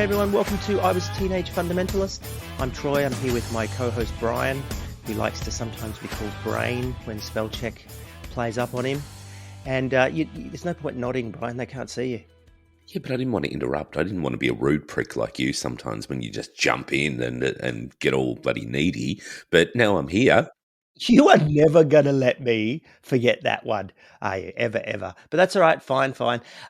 everyone, welcome to I Was a Teenage Fundamentalist. I'm Troy, I'm here with my co-host Brian, who likes to sometimes be called Brain when spell check plays up on him. And there's no point nodding, Brian, they can't see you. Yeah, but I didn't want to interrupt. I didn't want to be a rude prick like you sometimes when you just jump in and get all bloody needy. But now I'm here. You are never going to let me forget that one, are you? Ever. But that's all right, fine.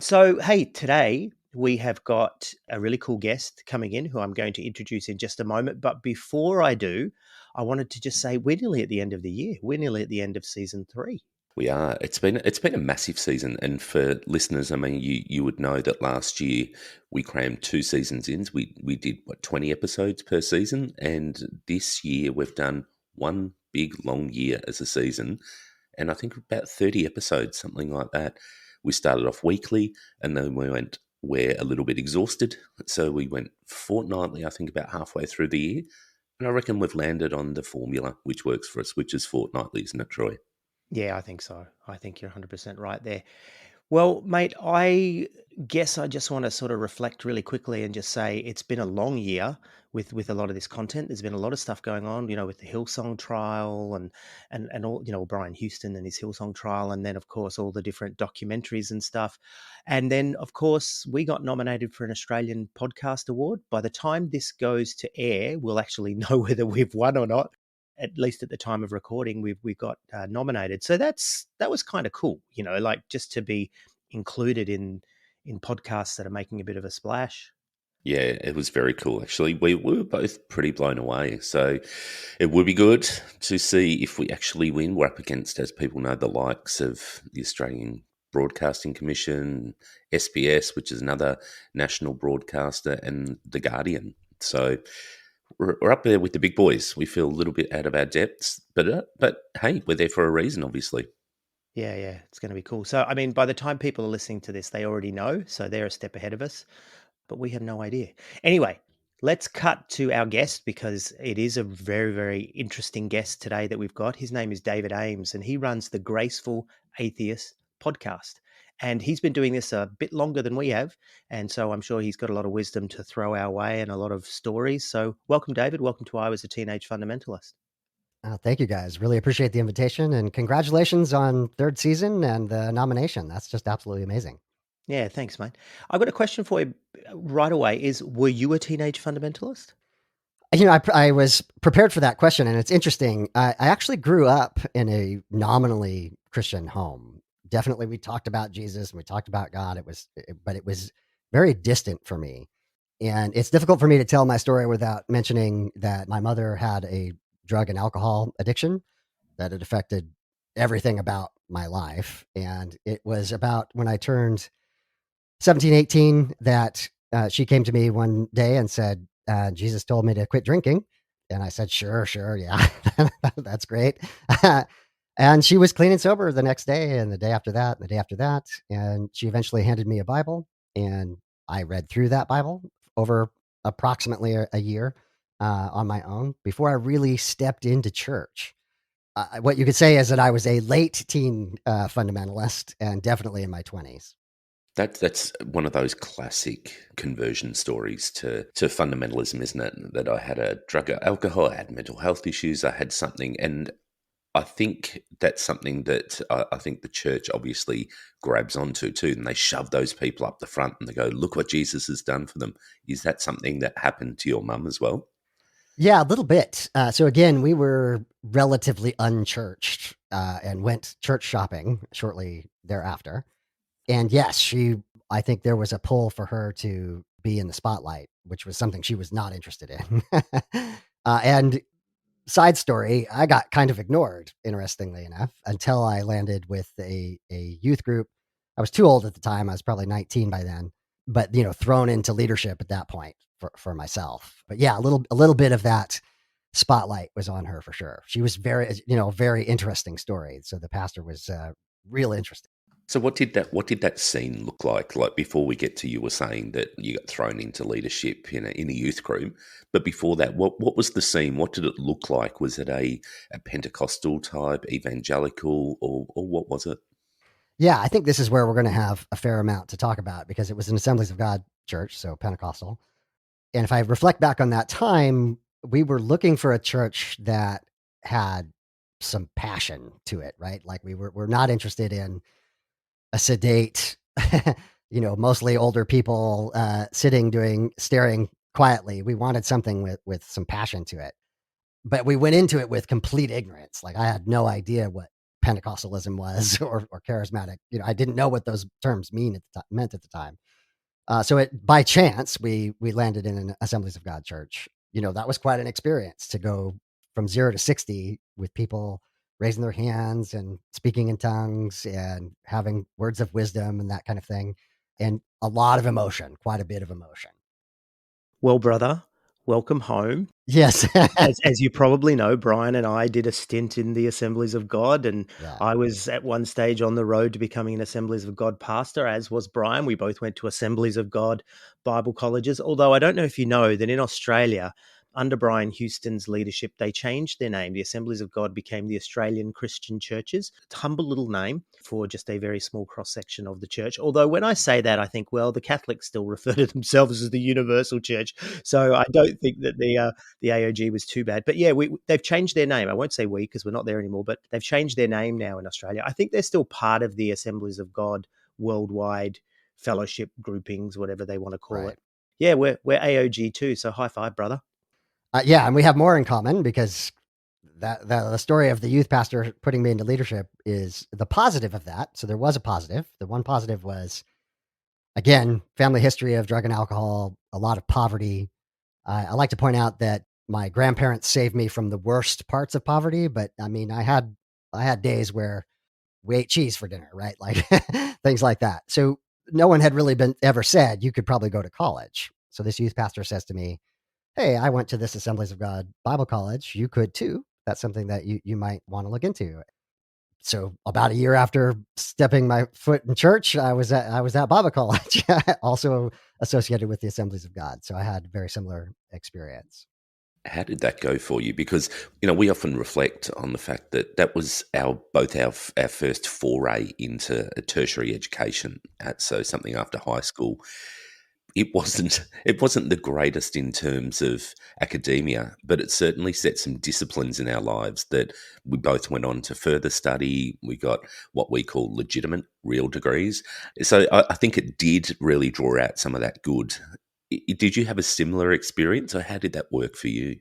So, hey, today we have got a really cool guest coming in who I'm going to introduce in just a moment. But before I do, I wanted to just say we're nearly at the end of the year. We're nearly at the end of season 3. We are. It's been a massive season, and for listeners, I mean, you would know that last year we crammed 2 seasons in. We did 20 episodes per season, and this year we've done one big long year as a season, and I think about 30 episodes, something like that. We started off weekly, and then we're a little bit exhausted, so we went fortnightly. I think about halfway through the year, and I reckon we've landed on the formula which works for us, which is fortnightly, isn't it, Troy? Yeah, I think so. I think you're 100% right there. Well, mate, I guess I just want to sort of reflect really quickly and just say it's been a long year with a lot of this content. There's been a lot of stuff going on, with the Hillsong trial and all, Brian Houston and his Hillsong trial, and then of course all the different documentaries and stuff. And then of course we got nominated for an Australian Podcast Award. By the time this goes to air, we'll actually know whether we've won or not. At least at the time of recording, we got nominated. So that was kind of cool, like just to be included in podcasts that are making a bit of a splash. Yeah, it was very cool, actually. We were both pretty blown away. So it would be good to see if we actually win. We're up against, as people know, the likes of the Australian Broadcasting Commission, SBS, which is another national broadcaster, and The Guardian. So we're up there with the big boys. We feel a little bit out of our depths, but hey, we're there for a reason, obviously. Yeah, it's going to be cool. So, I mean, by the time people are listening to this, they already know. So they're a step ahead of us, but we have no idea. Anyway, let's cut to our guest because it is a very, very interesting guest today that we've got. His name is David Ames, and he runs the Graceful Atheist podcast. And he's been doing this a bit longer than we have. And so I'm sure he's got a lot of wisdom to throw our way and a lot of stories. So welcome, David. Welcome to I Was a Teenage Fundamentalist. Thank you, guys. Really appreciate the invitation, and congratulations on 3rd season and the nomination. That's just absolutely amazing. Yeah, thanks, mate. I've got a question for you right away. Were you a teenage fundamentalist? I was prepared for that question, and it's interesting. I actually grew up in a nominally Christian home. Definitely, we talked about Jesus and we talked about God. But it was very distant for me, and it's difficult for me to tell my story without mentioning that my mother had a drug and alcohol addiction that had affected everything about my life. And it was about when I turned 17, 18 that she came to me one day and said, Jesus told me to quit drinking. And I said, sure, yeah, that's great. And she was clean and sober the next day and the day after that and the day after that. And she eventually handed me a Bible, and I read through that Bible over approximately a year on my own before I really stepped into church. What you could say is that I was a late teen fundamentalist and definitely in my 20s. That's one of those classic conversion stories to fundamentalism, isn't it? That I had a drug or alcohol, I had mental health issues, I had something, and I think that's something that I think the church obviously grabs onto too, and they shove those people up the front and they go, look what Jesus has done for them. Is that something that happened to your mum as well? Yeah, a little bit. So again, we were relatively unchurched and went church shopping shortly thereafter. And yes, I think there was a pull for her to be in the spotlight, which was something she was not interested in. And side story, I got kind of ignored, interestingly enough, until I landed with a youth group. I was too old at the time. I was probably 19 by then, but thrown into leadership at that point for myself. But yeah, a little bit of that spotlight was on her for sure. She was very interesting story. So the pastor was real interesting. So what did that scene look like? Like before we get to, you were saying that you got thrown into leadership in a youth group, but before that, what was the scene? What did it look like? Was it a Pentecostal type, evangelical, or what was it? Yeah, I think this is where we're going to have a fair amount to talk about because it was an Assemblies of God church, so Pentecostal. And if I reflect back on that time, we were looking for a church that had some passion to it, right? Like we're not interested in a sedate, mostly older people staring quietly. We wanted something with some passion to it. But we went into it with complete ignorance. Like I had no idea what Pentecostalism was or charismatic. I didn't know what those terms meant at the time. So by chance we landed in an Assemblies of God church. That was quite an experience to go from 0 to 60 with people raising their hands and speaking in tongues and having words of wisdom and that kind of thing, and a lot of emotion, quite a bit of emotion. Well, brother, welcome home. Yes. As you probably know, Brian and I did a stint in the Assemblies of God, and Yeah. I was at one stage on the road to becoming an Assemblies of God pastor, as was Brian. We both went to Assemblies of God Bible colleges. Although I don't know if you know that in Australia, under Brian Houston's leadership, they changed their name. The Assemblies of God became the Australian Christian Churches. It's a humble little name for just a very small cross section of the church. Although when I say that, I think, well, the Catholics still refer to themselves as the Universal Church. So I don't think that the AOG was too bad. But yeah, they've changed their name. I won't say we because we're not there anymore, but they've changed their name now in Australia. I think they're still part of the Assemblies of God worldwide fellowship groupings, whatever they want to call Right. it. Yeah, we're AOG too. So high five, brother. Yeah, and we have more in common because the story of the youth pastor putting me into leadership is the positive of that. So there was a positive. The one positive was, again, family history of drug and alcohol, a lot of poverty. I like to point out that my grandparents saved me from the worst parts of poverty, but I mean, I had days where we ate cheese for dinner, right? Like things like that. So no one had really been ever said you could probably go to college. So this youth pastor says to me, "Hey, I went to this Assemblies of God Bible college. You could too. That's something that you might want to look into." So about a year after stepping my foot in church, I was at Bible college, also associated with the Assemblies of God. So I had a very similar experience. How did that go for you? Because we often reflect on the fact that that was our first foray into a tertiary education. So something after high school. It wasn't the greatest in terms of academia, but it certainly set some disciplines in our lives that we both went on to further study. We got what we call legitimate, real degrees. So I think it did really draw out some of that good. Did you have a similar experience, or how did that work for you?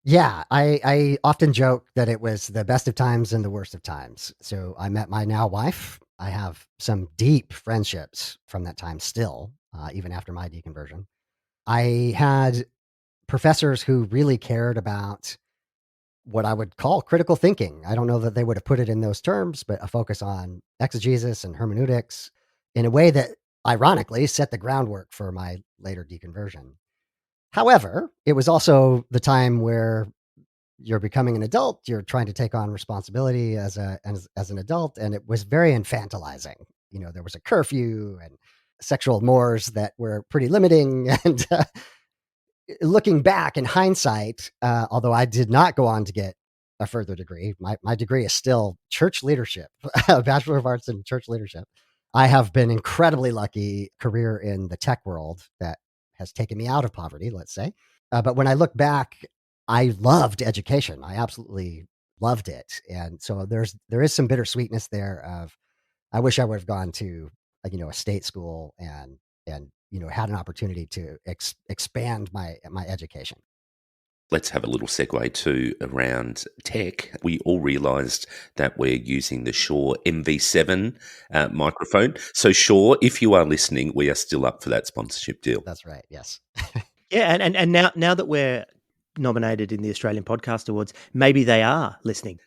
Yeah, I often joke that it was the best of times and the worst of times. So I met my now wife. I have some deep friendships from that time still, even after my deconversion. I had professors who really cared about what I would call critical thinking. I don't know that they would have put it in those terms, but a focus on exegesis and hermeneutics in a way that ironically set the groundwork for my later deconversion. However, it was also the time where you're becoming an adult, you're trying to take on responsibility as an adult, and it was very infantilizing. There was a curfew and sexual mores that were pretty limiting, and looking back in hindsight, although I did not go on to get a further degree, my degree is still church leadership, a Bachelor of Arts in Church Leadership. I have been incredibly lucky career in the tech world that has taken me out of poverty, let's say. But when I look back, I loved education. I absolutely loved it. And so there is some bittersweetness there of I wish I would have gone to a state school and had an opportunity to expand my education. Let's have a little segue too around tech. We all realised that we're using the Shure MV7 microphone. So, Shure, if you are listening, we are still up for that sponsorship deal. That's right. Yes. Yeah, and now that we're nominated in the Australian Podcast Awards, maybe they are listening.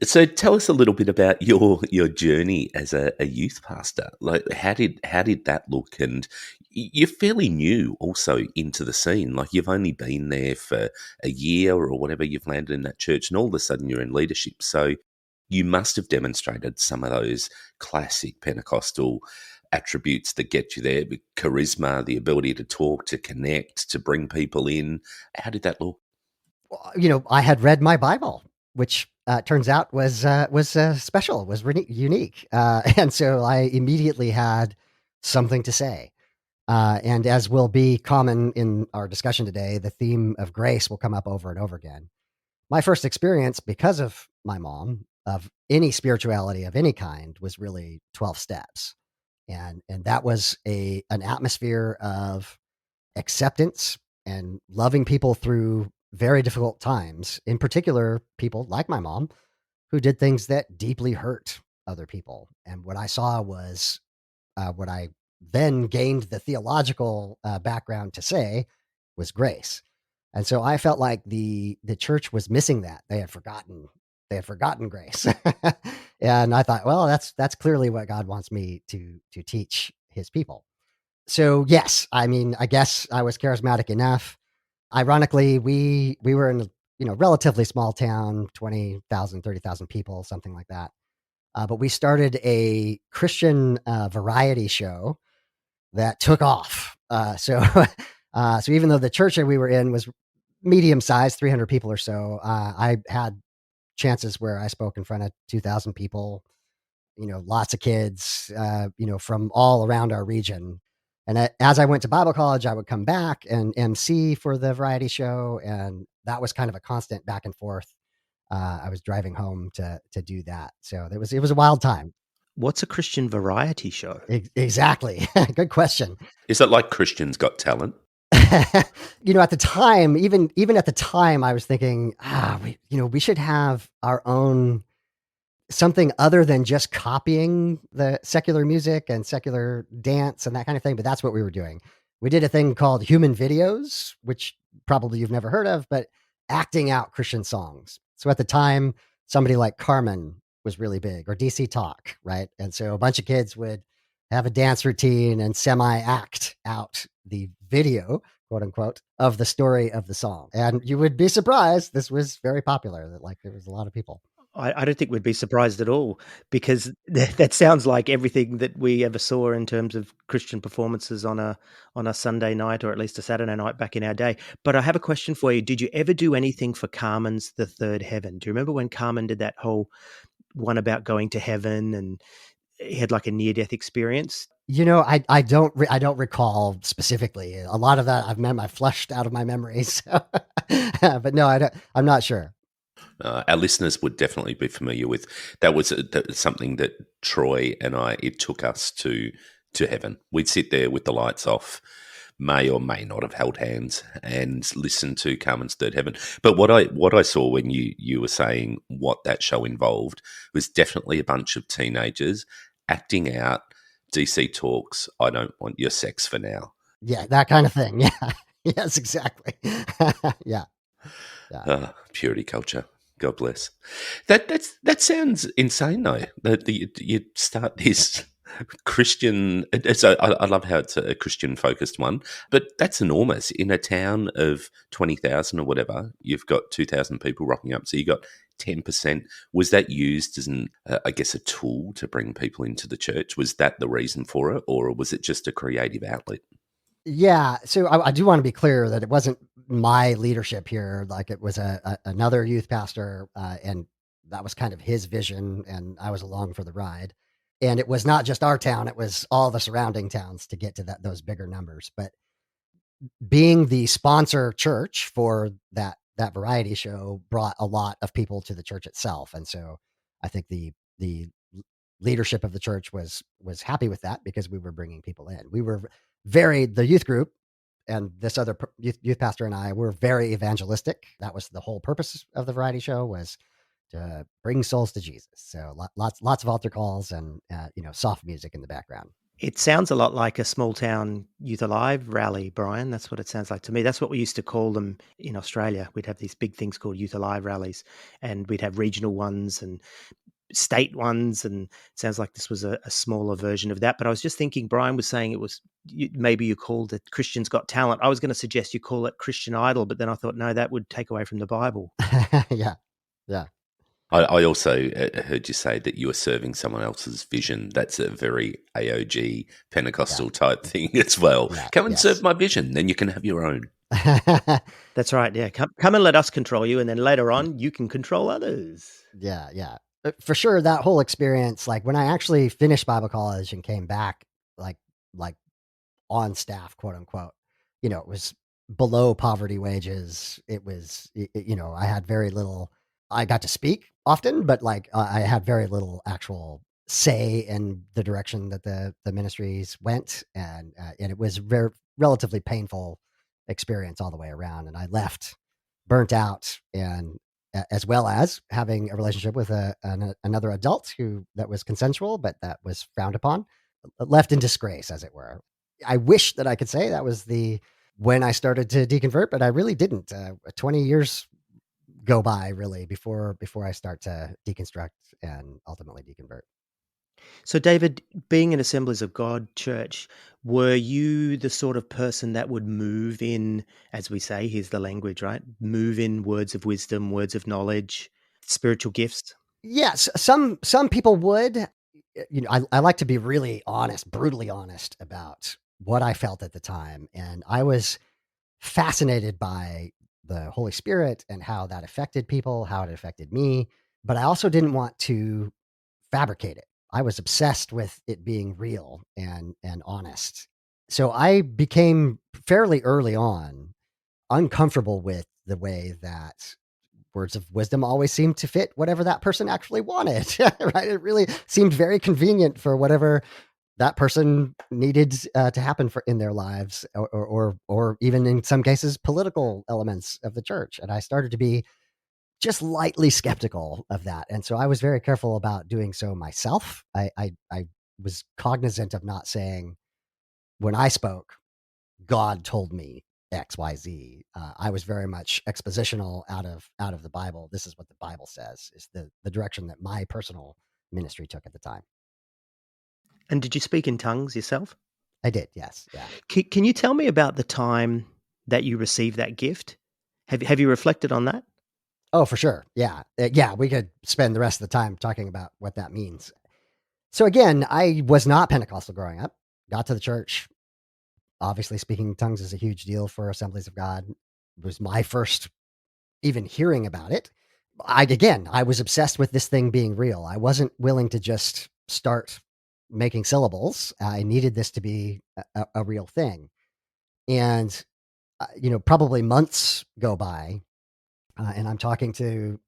So, tell us a little bit about your journey as a youth pastor. Like, how did that look? And you're fairly new also into the scene. Like, you've only been there for a year or whatever. You've landed in that church, and all of a sudden you're in leadership. So, you must have demonstrated some of those classic Pentecostal attributes that get you there: the charisma, the ability to talk, to connect, to bring people in. How did that look? Well, I had read my Bible, which turns out was special, was unique, and so I immediately had something to say. And as will be common in our discussion today, the theme of grace will come up over and over again. My first experience, because of my mom, of any spirituality of any kind was really 12 steps. And that was an atmosphere of acceptance and loving people through very difficult times, in particular, people like my mom who did things that deeply hurt other people. And what I saw was what I then gained the theological background to say was grace. And so I felt like the church was missing that. They had forgotten grace. And I thought, well, that's clearly what God wants me to teach his people. So yes, I mean, I guess I was charismatic enough. Ironically, we were in a relatively small town, 20,000, 30,000 people, something like that. But we started a Christian variety show that took off. So even though the church that we were in was medium sized, 300 people or so, I had chances where I spoke in front of 2,000 people. Lots of kids, from all around our region. And as I went to Bible college, I would come back and MC for the variety show, and that was kind of a constant back and forth. I was driving home to do that, so it was a wild time. What's a Christian variety show? Exactly. Good question. Is it like Christians Got Talent? At the time, even at the time, I was thinking, we should have our own something other than just copying the secular music and secular dance and that kind of thing. But that's what we were doing. We did a thing called human videos, which probably you've never heard of, but acting out Christian songs. So at the time, somebody like Carmen was really big, or DC Talk, right? And so a bunch of kids would have a dance routine and semi act out the video, quote unquote, of the story of the song. And you would be surprised. This was very popular. That like there was a lot of people. I don't think we'd be surprised at all, because that sounds like everything that we ever saw in terms of Christian performances on a Sunday night, or at least a Saturday night back in our day. But I have a question for you. Did you ever do anything for Carmen's The Third Heaven? Do you remember when Carmen did that whole one about going to heaven, and he had like a near-death experience? I don't recall specifically. A lot of that I flushed out of my memory. So, but no, I don't. I'm not sure. Our listeners would definitely be familiar with. That was something that Troy and I, it took us to heaven. We'd sit there with the lights off, may or may not have held hands, and listen to Carmen's Third Heaven. But what I saw when you were saying what that show involved was definitely a bunch of teenagers acting out DC Talk's "I don't want your sex for now." Yeah, that kind of thing. Yeah. Yes, exactly. Yeah. Yeah. Purity culture. God bless. That sounds insane though. That you start this Christian. So I love how it's a Christian focused one, but that's enormous. In a town of 20,000 or whatever, you've got 2,000 people rocking up. So you got 10%. Was that used as I guess, a tool to bring people into the church? Was that the reason for it, or was it just a creative outlet? Yeah. So I do want to be clear that it wasn't my leadership here. Like it was another youth pastor, and that was kind of his vision, and I was along for the ride. And it was not just our town; it was all the surrounding towns to get to those bigger numbers. But being the sponsor church for that variety show brought a lot of people to the church itself, and so I think the leadership of the church was happy with that because we were bringing people in. We were the youth group and this other youth pastor and I were very evangelistic. That was the whole purpose of the variety show, was to bring souls to Jesus. So lots of altar calls and soft music in the background. It sounds a lot like a small town Youth Alive rally, Brian. That's what it sounds like to me. That's what we used to call them in Australia. We'd have these big things called Youth Alive rallies, and we'd have regional ones and state ones, and it sounds like this was a smaller version of that. But I was just thinking, Brian was saying it was, maybe you called it Christians Got Talent. I was going to suggest you call it Christian Idol, but then I thought, no, that would take away from the Bible. Yeah. Yeah. I also heard you say that you were serving someone else's vision. That's a very AOG Pentecostal type thing as well. Yeah, Come and yes. serve my vision, then you can have your own. That's right. Yeah. Come and let us control you. And then later on, you can control others. Yeah. Yeah. For sure. That whole experience, like when I actually finished Bible college and came back, like on staff, quote unquote. It was below poverty wages. It was, I had very little. I got to speak often, but like I had very little actual say in the direction that the ministries went, and it was very relatively painful experience all the way around. And I left burnt out, and as well as having a relationship with another adult who that was consensual, but that was frowned upon, left in disgrace, as it were. I wish that I could say that was the when I started to deconvert, but I really didn't. 20 years go by really before I start to deconstruct and ultimately deconvert. So, David, being in Assemblies of God church, were you the sort of person that would move in, as we say, here's the language, right? Move in words of wisdom, words of knowledge, spiritual gifts? Yes, some people would. I like to be really honest, brutally honest about what I felt at the time, and I was fascinated by the Holy Spirit and how that affected people, how it affected me, but I also didn't want to fabricate it. I was obsessed with it being real and honest. So I became fairly early on uncomfortable with the way that words of wisdom always seemed to fit whatever that person actually wanted. Right? It really seemed very convenient for whatever that person needed to happen in their lives, or even in some cases political elements of the church. And I started to be just lightly skeptical of that, and so I was very careful about doing so myself. I was cognizant of not saying when I spoke, God told me XYZ. I was very much expositional out of the Bible. This is what the Bible says is the direction that my personal ministry took at the time. And did you speak in tongues yourself? I did, yes, yeah. Can you tell me about the time that you received that gift? Have you reflected on that? Oh, for sure, yeah, yeah. We could spend the rest of the time talking about what that means. So again, I was not Pentecostal growing up. Got to the church. Obviously, speaking in tongues is a huge deal for Assemblies of God. It was my first even hearing about it. I was obsessed with this thing being real. I wasn't willing to just start making syllables. I needed this to be a real thing. And, probably months go by, and I'm talking to,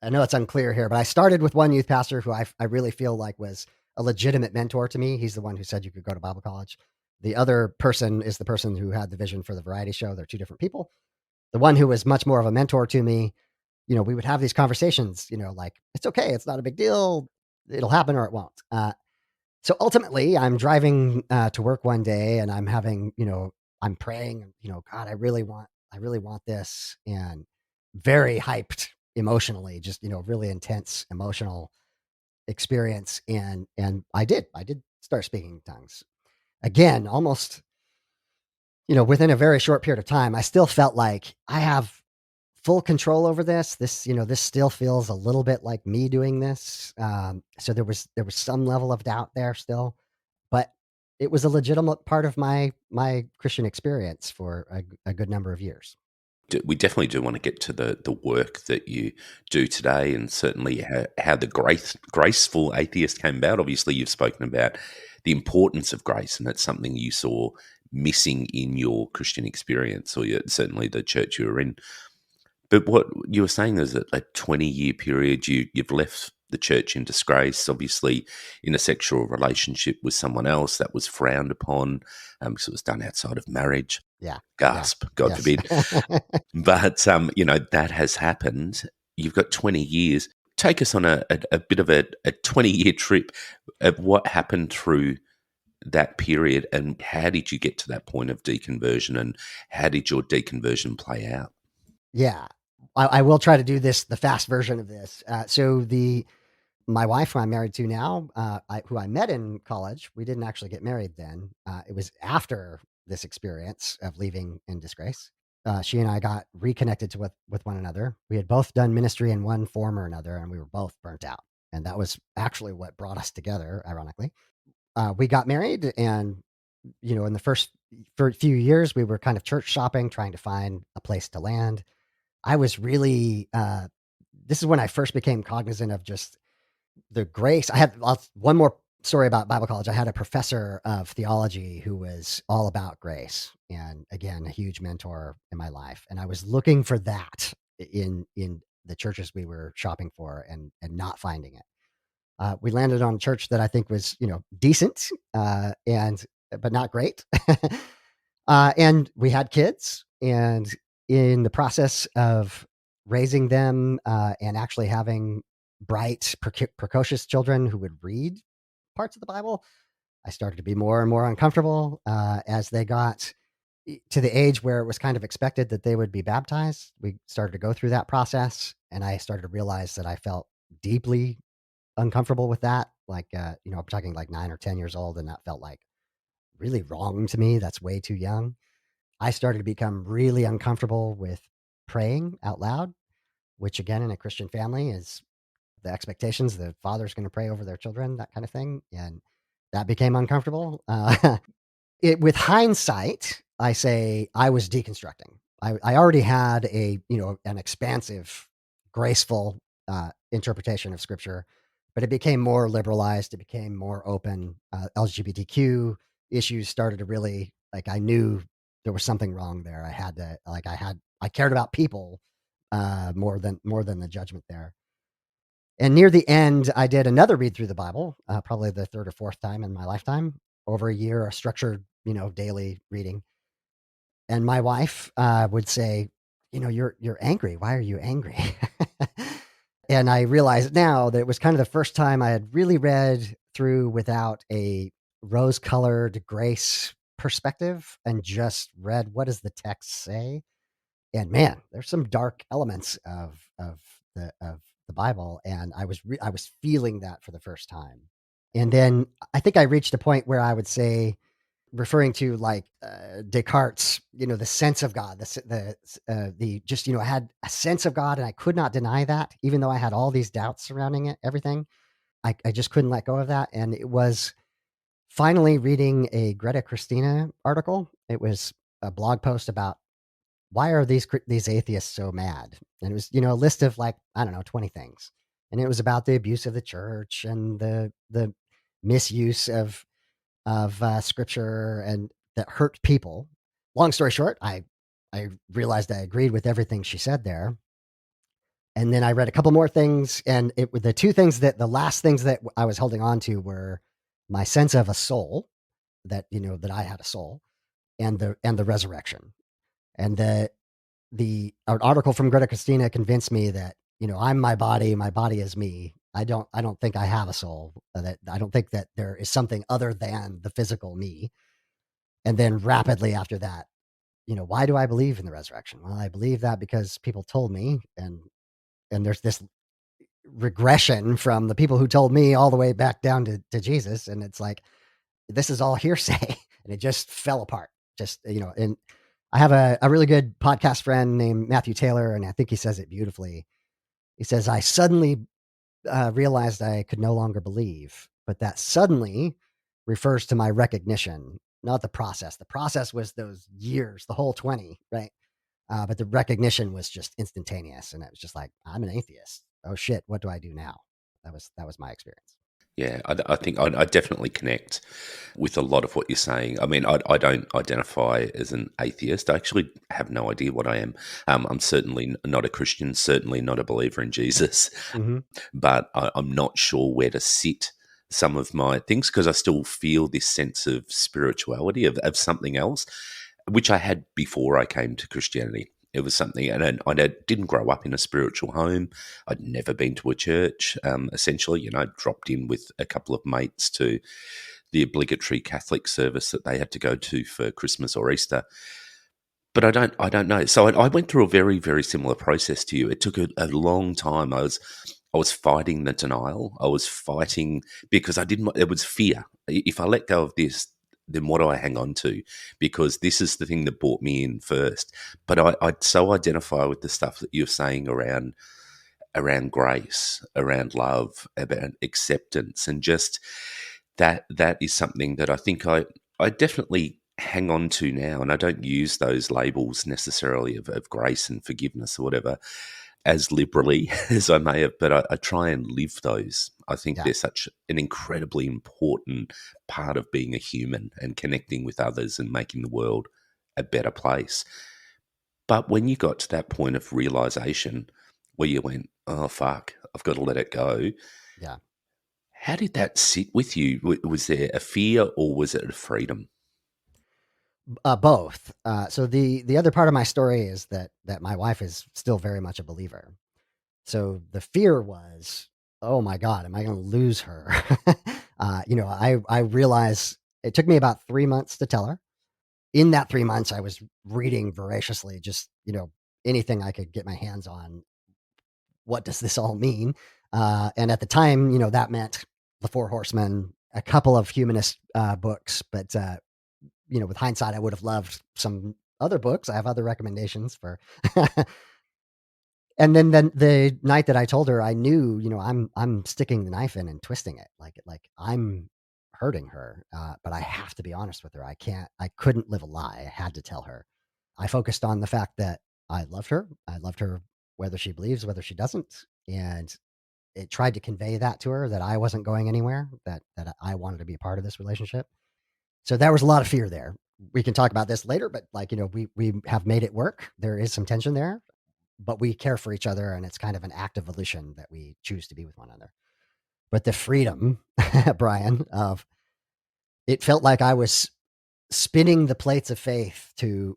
I know it's unclear here, but I started with one youth pastor who I really feel like was a legitimate mentor to me. He's the one who said you could go to Bible college. The other person is the person who had the vision for the variety show. They're two different people. The one who was much more of a mentor to me, we would have these conversations, like, it's okay. It's not a big deal. It'll happen or it won't. So ultimately, I'm driving to work one day and I'm having, I'm praying, God, I really want this. And very hyped emotionally, just, really intense emotional experience. And I did start speaking in tongues again, almost, within a very short period of time. I still felt like I have full control over this. This still feels a little bit like me doing this. So there was some level of doubt there still, but it was a legitimate part of my Christian experience for a good number of years. We definitely do want to get to the work that you do today, and certainly how the graceful atheist came about. Obviously, you've spoken about the importance of grace, and that's something you saw missing in your Christian experience, or certainly the church you were in. But what you were saying is that a 20-year period, you've left the church in disgrace, obviously in a sexual relationship with someone else that was frowned upon, because it was done outside of marriage. Yeah. Yeah. Gasp, God Yes. forbid. But, that has happened. You've got 20 years. Take us on a bit of a 20-year trip of what happened through that period, and how did you get to that point of deconversion, and how did your deconversion play out? Yeah. I will try to do this, the fast version of this. My wife, who I'm married to now, who I met in college, we didn't actually get married then. It was after this experience of leaving in disgrace. She and I got reconnected with one another. We had both done ministry in one form or another, and we were both burnt out. And that was actually what brought us together, ironically. We got married, and in the for a few years, we were kind of church shopping, trying to find a place to land. I was really. This is when I first became cognizant of just the grace. I have one more story about Bible college. I had a professor of theology who was all about grace, and again, a huge mentor in my life. And I was looking for that in the churches we were shopping for, and not finding it. We landed on a church that I think was, decent, and but not great. And we had kids, and in the process of raising them, and actually having bright, precocious children who would read parts of the Bible, I started to be more and more uncomfortable as they got to the age where it was kind of expected that they would be baptized. We started to go through that process, and I started to realize that I felt deeply uncomfortable with that. Like, I'm talking like 9 or 10 years old, and that felt like really wrong to me. That's way too young. I started to become really uncomfortable with praying out loud, which again, in a Christian family is the expectations. The father's going to pray over their children, that kind of thing. And that became uncomfortable. With hindsight, I say I was deconstructing. I already had an expansive, graceful interpretation of scripture, but it became more liberalized. It became more open. LGBTQ issues started to really, like, I knew there was something wrong there. I cared about people more than the judgment there. And near the end, I did another read through the Bible, probably the third or fourth time in my lifetime, over a year, a structured, daily reading. And my wife would say, you're angry. Why are you angry? And I realized now that it was kind of the first time I had really read through without a rose-colored grace perspective, and just read, what does the text say? And man, there's some dark elements of the Bible, and I was feeling that for the first time. And then I think I reached a point where I would say, referring to like Descartes, the sense of God, the just, I had a sense of God, and I could not deny that, even though I had all these doubts surrounding it, everything. I just couldn't let go of that. And it was finally reading a Greta Christina article. It was a blog post about why are these atheists so mad? And it was, a list of like, I don't know, 20 things. And it was about the abuse of the church, and the misuse of scripture, and that hurt people. Long story short, I realized I agreed with everything she said there. And then I read a couple more things, and the last things that I was holding on to were my sense of a soul, that I had a soul, and the resurrection. And the article from Greta Christina convinced me that, I'm my body is me. I don't think I have a soul. That I don't think that there is something other than the physical me. And then rapidly after that, why do I believe in the resurrection? Well, I believe that because people told me, and there's this regression from the people who told me all the way back down to Jesus, and it's like, this is all hearsay. And it just fell apart. Just, and I have a really good podcast friend named Matthew Taylor, and I think he says it beautifully. He says, I suddenly realized I could no longer believe, but that suddenly refers to my recognition, not the process. The process was those years, the whole 20, right? But the recognition was just instantaneous. And it was just like, I'm an atheist. Oh shit, what do I do now? That was my experience. Yeah, I think I definitely connect with a lot of what you're saying. I mean, I don't identify as an atheist. I actually have no idea what I am. I'm certainly not a Christian, certainly not a believer in Jesus, Mm-hmm. but I'm not sure where to sit some of my things, because I still feel this sense of spirituality, of something else, which I had before I came to Christianity. It was something, and I didn't grow up in a spiritual home. I'd never been to a church. Essentially, dropped in with a couple of mates to the obligatory Catholic service that they had to go to for Christmas or Easter. But I don't know. So I went through a very, very similar process to you. It took a long time. I was fighting the denial. I was fighting because I didn't. It was fear. If I let go of this, then what do I hang on to? Because this is the thing that brought me in first. But I so identify with the stuff that you're saying around grace, around love, about acceptance, and just that is something that I think I definitely hang on to now, and I don't use those labels necessarily of grace and forgiveness or whatever. as liberally as I may have, but I try and live those. I think Yeah. they're such an incredibly important part of being a human and connecting with others and making the world a better place. But when you got to that point of realization where you went, oh, fuck, I've got to let it go, Yeah. how did that sit with you? Was there a fear or was it a freedom? Both. So the other part of my story is that my wife is still very much a believer. So the fear was, oh my God, am I going to lose her? I realize it took me about 3 months to tell her. In that 3 months, I was reading voraciously, just anything I could get my hands on. What does this all mean? And at the time, that meant the Four Horsemen, a couple of humanist books, but with hindsight, I would have loved some other books. I have other recommendations for. And then the night that I told her, I knew, I'm sticking the knife in and twisting it, like I'm hurting her, but I have to be honest with her. I couldn't live a lie. I had to tell her. I focused on the fact that I loved her. I loved her whether she believes, whether she doesn't, and it tried to convey that to her that I wasn't going anywhere, that I wanted to be a part of this relationship. So there was a lot of fear there. We can talk about this later, but we have made it work. There is some tension there, but we care for each other, and it's kind of an act of volition that we choose to be with one another. But the freedom, Brian, of it felt like I was spinning the plates of faith to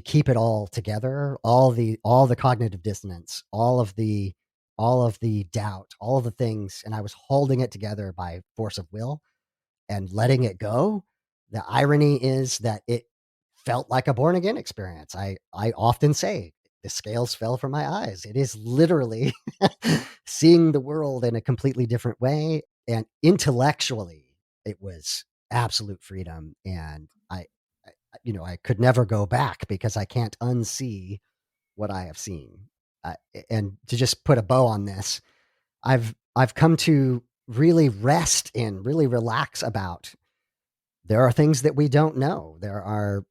keep it all together, all the cognitive dissonance, all of the doubt, all of the things, and I was holding it together by force of will and letting it go. The irony is that it felt like a born again experience. I often say the scales fell from my eyes. It is literally seeing the world in a completely different way. And intellectually, it was absolute freedom. And I could never go back because I can't unsee what I have seen. And to just put a bow on this, I've come to really rest in, really relax about. There are things that we don't know. There are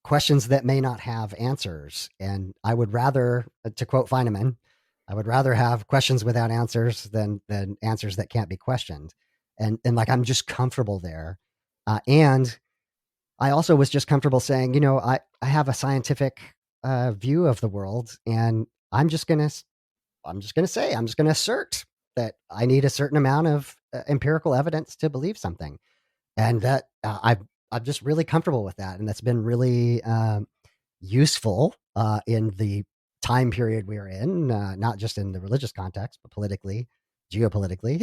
questions that may not have answers. And I would rather, to quote Feynman, I would rather have questions without answers than answers that can't be questioned. And like, I'm just comfortable there. And I also was just comfortable saying, I have a scientific view of the world, and I'm just going to assert that I need a certain amount of empirical evidence to believe something. And that I'm just really comfortable with that. And that's been really useful in the time period we're in, not just in the religious context, but politically, geopolitically,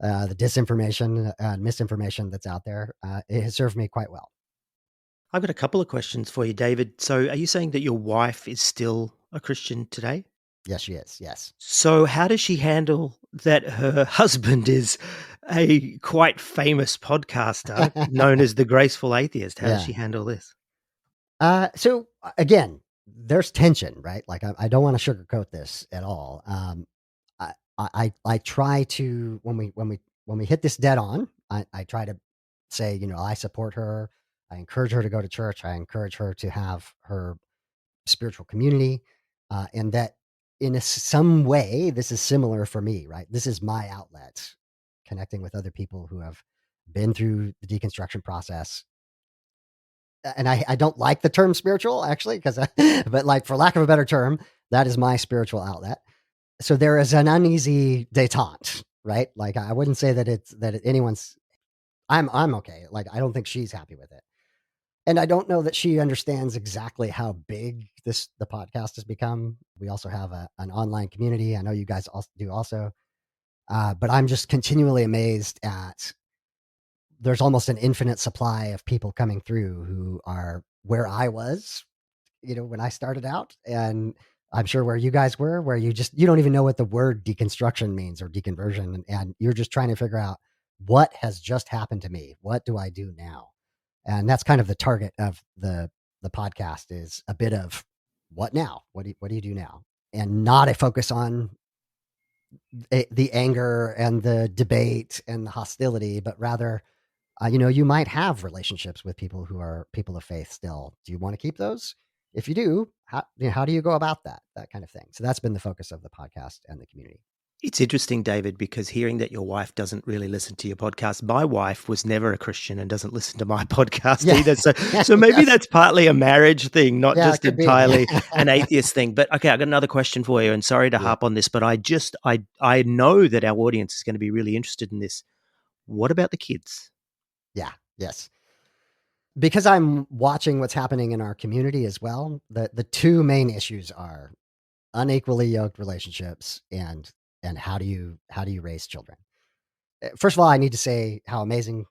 the disinformation and misinformation that's out there. It has served me quite well. I've got a couple of questions for you, David. So, are you saying that your wife is still a Christian today? Yes, she is. Yes. So, how does she handle that her husband is a quite famous podcaster known as the Graceful Atheist? How does Yeah. she handle this? So again, there's tension, right? Like I don't want to sugarcoat this at all. I try to when we hit this dead on, I try to say, I support her. I encourage her to go to church. I encourage her to have her spiritual community, and that in some way, this is similar for me, right? This is my outlet, connecting with other people who have been through the deconstruction process. And I don't like the term spiritual actually, because but like for lack of a better term, that is my spiritual outlet. So there is an uneasy detente, right? Like I wouldn't say that anyone's. I'm okay. Like I don't think she's happy with it, and I don't know that she understands exactly how big the podcast has become. We also have an online community. I know you guys also do also, but I'm just continually amazed at. There's almost an infinite supply of people coming through who are where I was, when I started out, and I'm sure where you guys were, where you don't even know what the word deconstruction means or deconversion, and you're just trying to figure out what has just happened to me. What do I do now? And that's kind of the target of the podcast, is a bit of what now? What do you do now? And not a focus on the anger and the debate and the hostility, but rather, you might have relationships with people who are people of faith still. Do you want to keep those? If you do, how do you go about that kind of thing? So that's been the focus of the podcast and the community. It's interesting, David, because hearing that your wife doesn't really listen to your podcast, my wife was never a Christian and doesn't listen to my podcast either. So maybe that's partly a marriage thing, not just it could entirely be. an atheist thing. But okay, I got another question for you, and sorry to harp on this, but I know that our audience is going to be really interested in this. What about the kids? Yeah. Yes. Because I'm watching what's happening in our community as well, the two main issues are unequally yoked relationships and how do you raise children. First of all, I need to say how amazing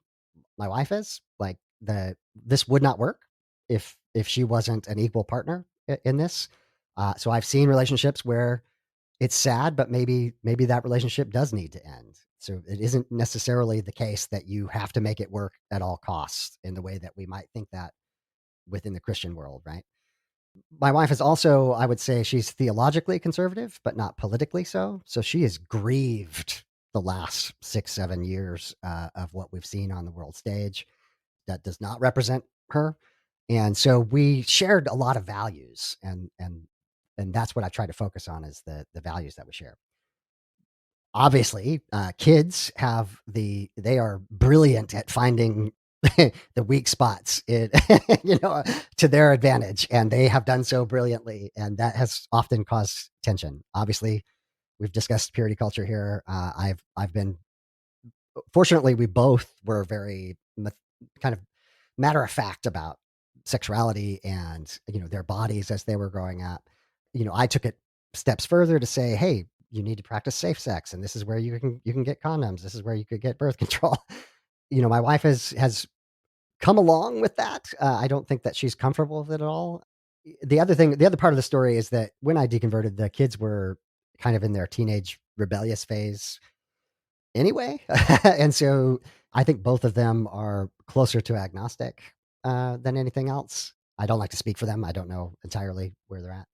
my wife is. Like this would not work if she wasn't an equal partner in this. So I've seen relationships where it's sad, but maybe that relationship does need to end. So it isn't necessarily the case that you have to make it work at all costs in the way that we might think that within the Christian world, right? My wife is also, I would say, she's theologically conservative, but not politically so. So she is grieved the last 6-7 years of what we've seen on the world stage. That does not represent her, and so we shared a lot of values, and that's what I try to focus on is the values that we share. Obviously, kids they are brilliant at finding the weak spots to their advantage, and they have done so brilliantly, and that has often caused tension. Obviously, we've discussed purity culture here. I've been fortunately, we both were very kind of matter of fact about sexuality and their bodies as they were growing up. I took it steps further to say, hey, you need to practice safe sex, and this is where you can get condoms. This is where you could get birth control. My wife has come along with that. I don't think that she's comfortable with it at all. The other part of the story is that when I deconverted, the kids were kind of in their teenage rebellious phase anyway. And so I think both of them are closer to agnostic than anything else. I don't like to speak for them. I don't know entirely where they're at.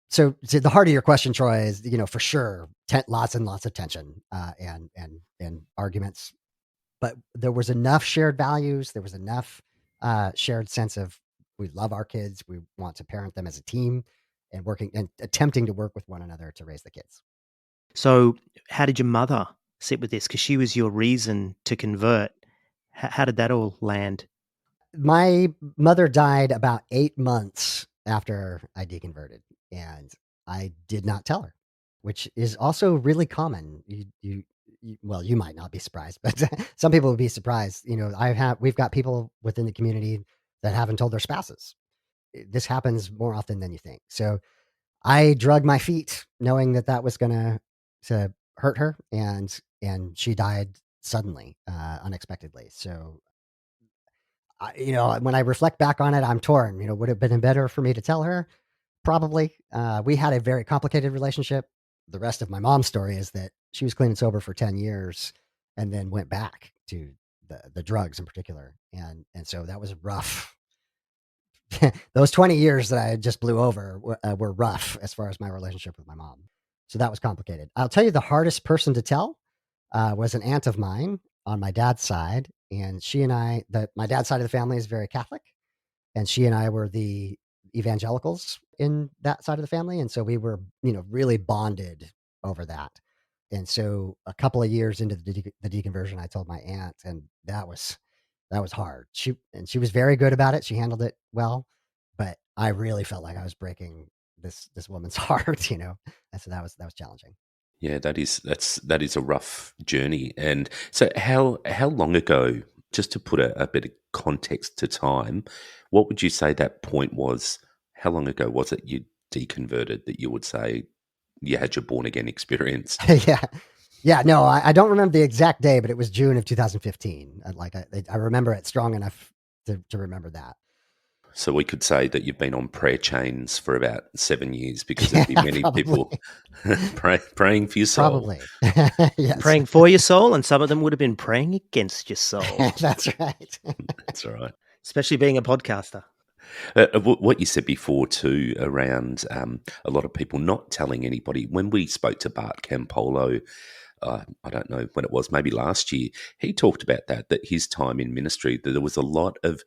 So the heart of your question, Troy, is for sure lots and lots of tension and arguments, but there was enough shared values. There was enough shared sense of we love our kids. We want to parent them as a team, and working and attempting to work with one another to raise the kids. So how did your mother sit with this? Because she was your reason to convert. How did that all land? My mother died about 8 months after I deconverted, and I did not tell her, which is also really common. Well, you might not be surprised, but some people would be surprised. We've got people within the community that haven't told their spouses. This happens more often than you think. So I drug my feet, knowing that was going to hurt her, and she died suddenly, unexpectedly. So when I reflect back on it, I'm torn. Would it have been better for me to tell her? Probably. We had a very complicated relationship. The rest of my mom's story is that she was clean and sober for 10 years and then went back to the drugs in particular. And so that was rough. Those 20 years that I just blew over were rough as far as my relationship with my mom. So that was complicated. I'll tell you the hardest person to tell was an aunt of mine on my dad's side. And she and my dad's side of the family is very Catholic. And she and I were the evangelicals in that side of the family. And so we were, really bonded over that. And so a couple of years into the deconversion, I told my aunt, and that was hard. She was very good about it. She handled it well, but I really felt like I was breaking this woman's heart, and so that was challenging. Yeah, that is a rough journey. And so how long ago, just to put a bit of context to time, what would you say that point was? How long ago was it you deconverted that you would say you had your born again experience? Yeah. No, I don't remember the exact day, but it was June of 2015. I remember it strong enough to remember that. So we could say that you've been on prayer chains for about 7 years because there'd be many people praying for your soul. Probably. Yes. Praying for your soul, and some of them would have been praying against your soul. That's right. That's right. Especially being a podcaster. What you said before too around a lot of people not telling anybody. When we spoke to Bart Campolo, I don't know when it was, maybe last year, he talked about that his time in ministry, that there was a lot of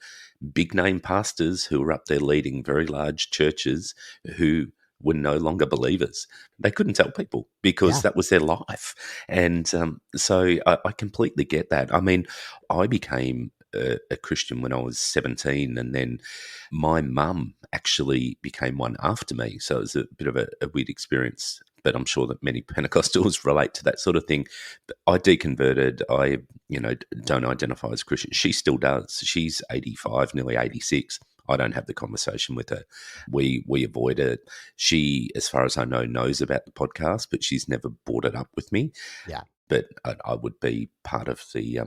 big name pastors who were up there leading very large churches who were no longer believers. They couldn't tell people because Yeah. that was their life. And so I completely get that. I mean, I became a Christian when I was 17, and then my mum actually became one after me. So it was a bit of a weird experience. But I'm sure that many Pentecostals relate to that sort of thing. But I deconverted. I, don't identify as Christian. She still does. She's 85, nearly 86. I don't have the conversation with her. We avoid it. She, as far as I know, knows about the podcast, but she's never brought it up with me. Yeah. But I would be part of the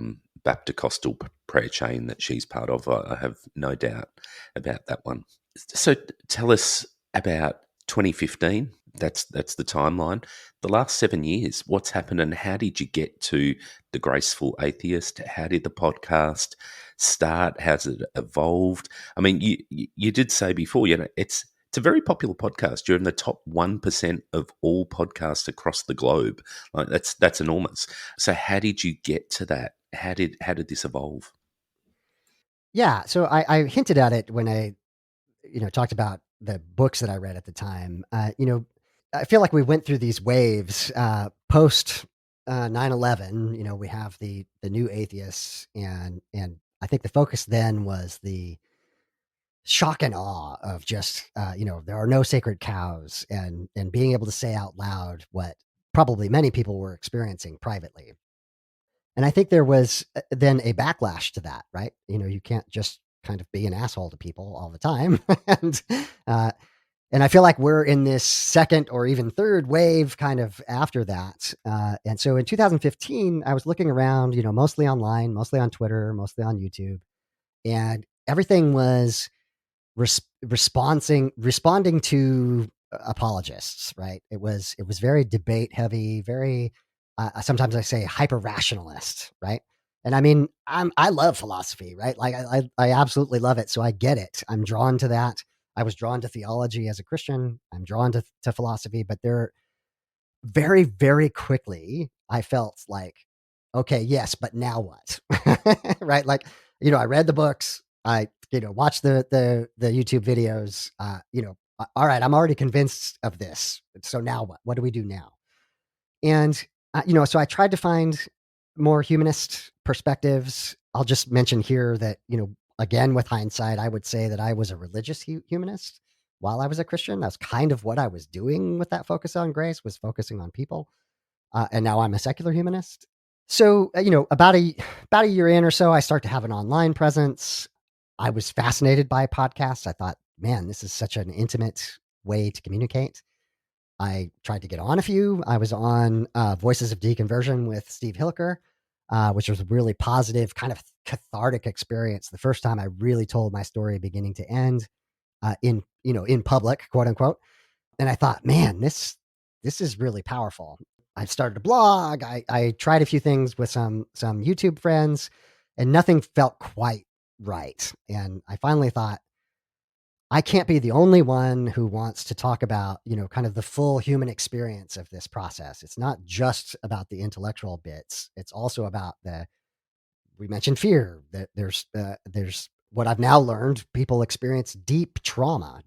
Baptist-Costal prayer chain that she's part of. I have no doubt about that one. So tell us about 2015. That's the timeline. The last 7 years, what's happened, and how did you get to the Graceful Atheist? How did the podcast start? How's it evolved? I mean, you did say before, it's a very popular podcast. You're in the top 1% of all podcasts across the globe. Like that's enormous. So how did you get to that? How did this evolve? Yeah. So I hinted at it when I, talked about the books that I read at the time. I feel like we went through these waves post 9/11. We have the new atheists, and I think the focus then was the shock and awe of just there are no sacred cows, and being able to say out loud what probably many people were experiencing privately. And I think there was then a backlash to that, right? You can't just kind of be an asshole to people all the time. and uh, and I feel like we're in this second or even third wave kind of after that. And so in 2015, I was looking around, mostly online, mostly on Twitter, mostly on YouTube, and everything was responding to apologists, right? It was very debate heavy, very sometimes I say hyper rationalist, right? And I mean, I love philosophy, right? Like I absolutely love it, so I get it. I'm drawn to that. I was drawn to theology as a Christian. I'm drawn to philosophy, but there very, very quickly, I felt like, okay, yes, but now what? Right? Like, I read the books, I, watched the YouTube videos, all right, I'm already convinced of this. So now what? What do we do now? And so I tried to find more humanist perspectives. I'll just mention here that, again, with hindsight, I would say that I was a religious humanist while I was a Christian. That's kind of what I was doing with that focus on grace, was focusing on people. And now I'm a secular humanist. So, about a year in or so, I start to have an online presence. I was fascinated by podcasts. I thought, man, this is such an intimate way to communicate. I tried to get on a few. I was on Voices of Deconversion with Steve Hilker, which was a really positive, kind of cathartic experience. The first time I really told my story beginning to end in public, quote unquote. And I thought, man, this is really powerful. I started a blog. I tried a few things with some YouTube friends, and nothing felt quite right. And I finally thought, I can't be the only one who wants to talk about, kind of the full human experience of this process. It's not just about the intellectual bits. It's also about we mentioned fear, that there's what I've now learned. People experience deep trauma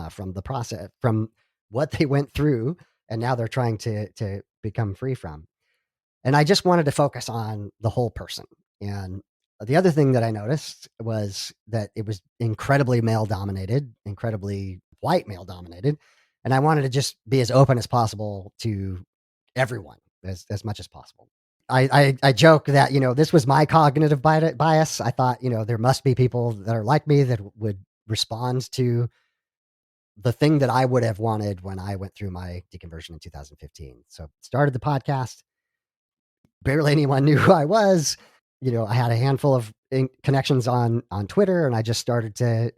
from the process, from what they went through. And now they're trying to become free from. And I just wanted to focus on the whole person. And the other thing that I noticed was that it was incredibly male dominated, incredibly white male dominated. And I wanted to just be as open as possible to everyone as much as possible. I joke that, this was my cognitive bias. I thought, there must be people that are like me that would respond to the thing that I would have wanted when I went through my deconversion in 2015. So started the podcast. Barely anyone knew who I was. I had a handful of connections on Twitter, and I just started to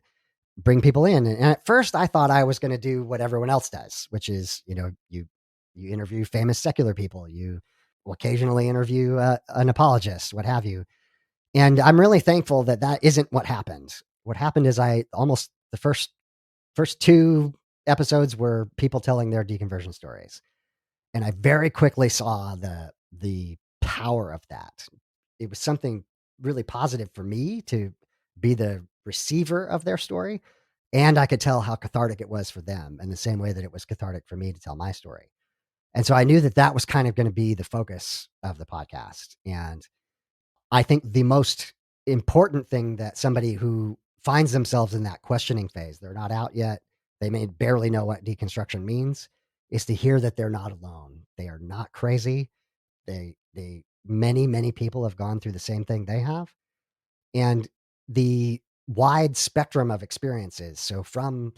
bring people in. And at first I thought I was going to do what everyone else does, which is, you interview famous secular people, you will occasionally interview an apologist, what have you. And I'm really thankful that that isn't what happened. what happened is I almost the first two episodes were people telling their deconversion stories, and I very quickly saw the power of that. It was something really positive for me to be the receiver of their story, and I could tell how cathartic it was for them in the same way that it was cathartic for me to tell my story. And so I knew that that was kind of going to be the focus of the podcast. And I think the most important thing that somebody who finds themselves in that questioning phase, they're not out yet, they may barely know what deconstruction means, is to hear that they're not alone. They are not crazy. Many people have gone through the same thing they have. And the wide spectrum of experiences. So from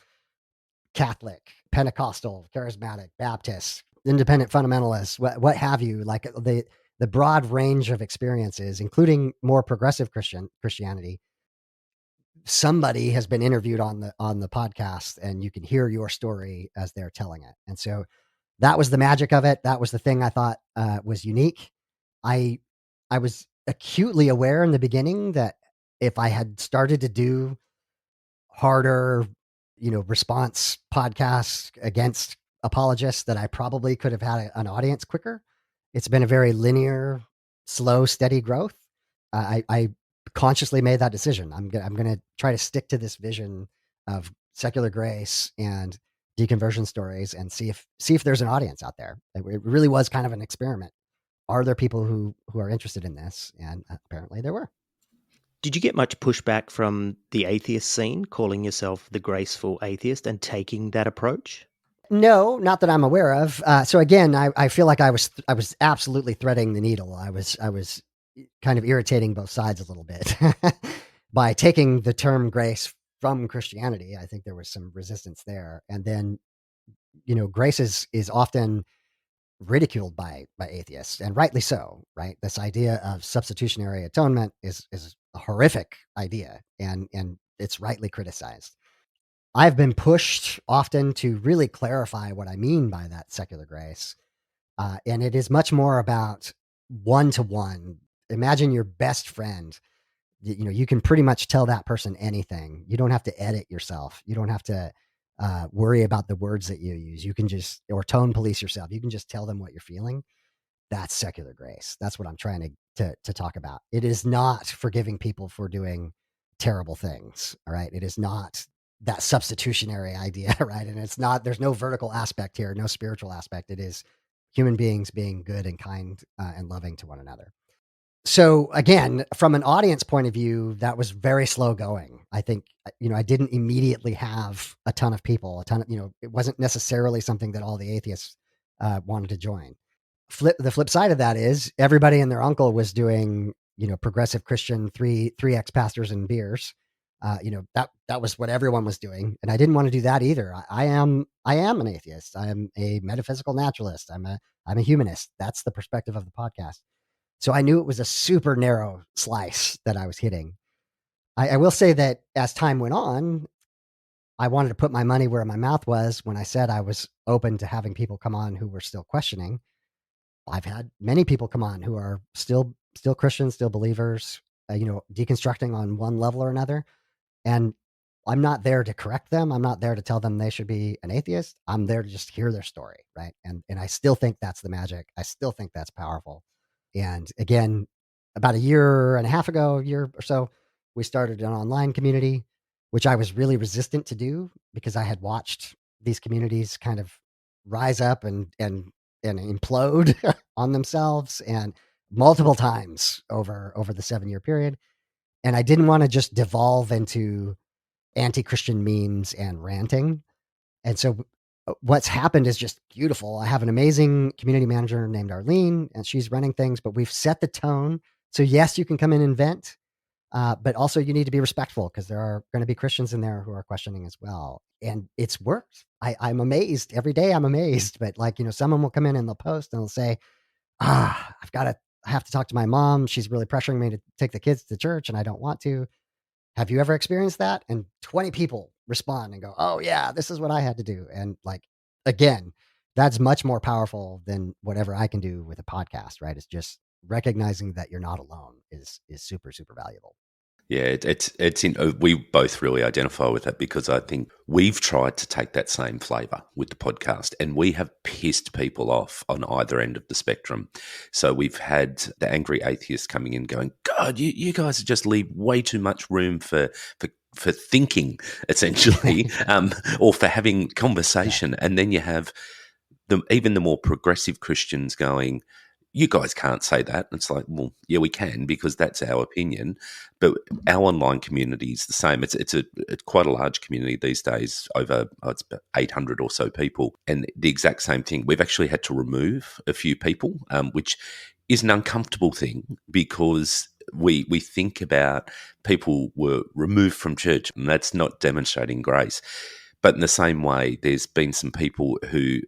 Catholic, Pentecostal, charismatic, Baptist, independent fundamentalists, what have you, like the broad range of experiences, including more progressive Christianity. Somebody has been interviewed on the podcast, and you can hear your story as they're telling it. And so that was the magic of it. That was the thing I thought was unique. I I was acutely aware in the beginning that if I had started to do harder, response podcasts against apologists, that I probably could have had an audience quicker. It's been a very linear, slow, steady growth. I consciously made that decision. I'm gonna try to stick to this vision of secular grace and deconversion stories and see if there's an audience out there. It really was kind of an experiment. Are there people who are interested in this? And apparently there were. Did you get much pushback from the atheist scene, calling yourself the Graceful Atheist and taking that approach? No, not that I'm aware of. So again, I feel like I was absolutely threading the needle. I was kind of irritating both sides a little bit by taking the term grace from Christianity. I think there was some resistance there, and then grace is often ridiculed by atheists, and rightly so. Right, this idea of substitutionary atonement is a horrific idea, and it's rightly criticized. I've been pushed often to really clarify what I mean by that secular grace. And it is much more about one to one. Imagine your best friend. You can pretty much tell that person anything. You don't have to edit yourself. You don't have to worry about the words that you use. You can just, or tone police yourself. You can just tell them what you're feeling. That's secular grace. That's what I'm trying to talk about. It is not forgiving people for doing terrible things. All right. It is not that substitutionary idea, right? And it's not, there's no vertical aspect here, no spiritual aspect. It is human beings being good and kind and loving to one another. So again, from an audience point of view, that was very slow going. I think, I didn't immediately have a ton of people, it wasn't necessarily something that all the atheists wanted to join. The flip side of that is everybody and their uncle was doing, progressive Christian, three ex-pastors and beers. That was what everyone was doing. And I didn't want to do that either. I am an atheist. I am a metaphysical naturalist. I'm a humanist. That's the perspective of the podcast. So I knew it was a super narrow slice that I was hitting. I will say that as time went on, I wanted to put my money where my mouth was when I said I was open to having people come on who were still questioning. I've had many people come on who are still Christians, still believers, deconstructing on one level or another. And I'm not there to correct them. I'm not there to tell them they should be an atheist. I'm there to just hear their story, right? And I still think that's the magic. I still think that's powerful. And again, about a year and a half ago, a year or so, we started an online community, which I was really resistant to do because I had watched these communities kind of rise up and implode on themselves and multiple times over the 7-year period. And I didn't want to just devolve into anti-Christian memes and ranting. And so what's happened is just beautiful. I have an amazing community manager named Arlene, and she's running things, but we've set the tone. So yes, you can come in and vent, but also you need to be respectful because there are going to be Christians in there who are questioning as well. And it's worked. I'm amazed every day. I'm amazed, but someone will come in and they'll post and they'll say, I have to talk to my mom. She's really pressuring me to take the kids to church and I don't want to. Have you ever experienced that? And 20 people respond and go, oh yeah, this is what I had to do. And again, that's much more powerful than whatever I can do with a podcast, right? It's just recognizing that you're not alone is super, super valuable. Yeah, it's in. We both really identify with that because I think we've tried to take that same flavour with the podcast, and we have pissed people off on either end of the spectrum. So we've had the angry atheist coming in, going, "God, you guys just leave way too much room for thinking, essentially, or for having Yeah. conversation." And then you have even the more progressive Christians going, "You guys can't say that." And it's like, well, yeah, we can because that's our opinion. But our online community is the same. It's quite a large community these days, over it's about 800 or so people, and the exact same thing. We've actually had to remove a few people, which is an uncomfortable thing because we think about people were removed from church, and that's not demonstrating grace. But in the same way, there's been some people who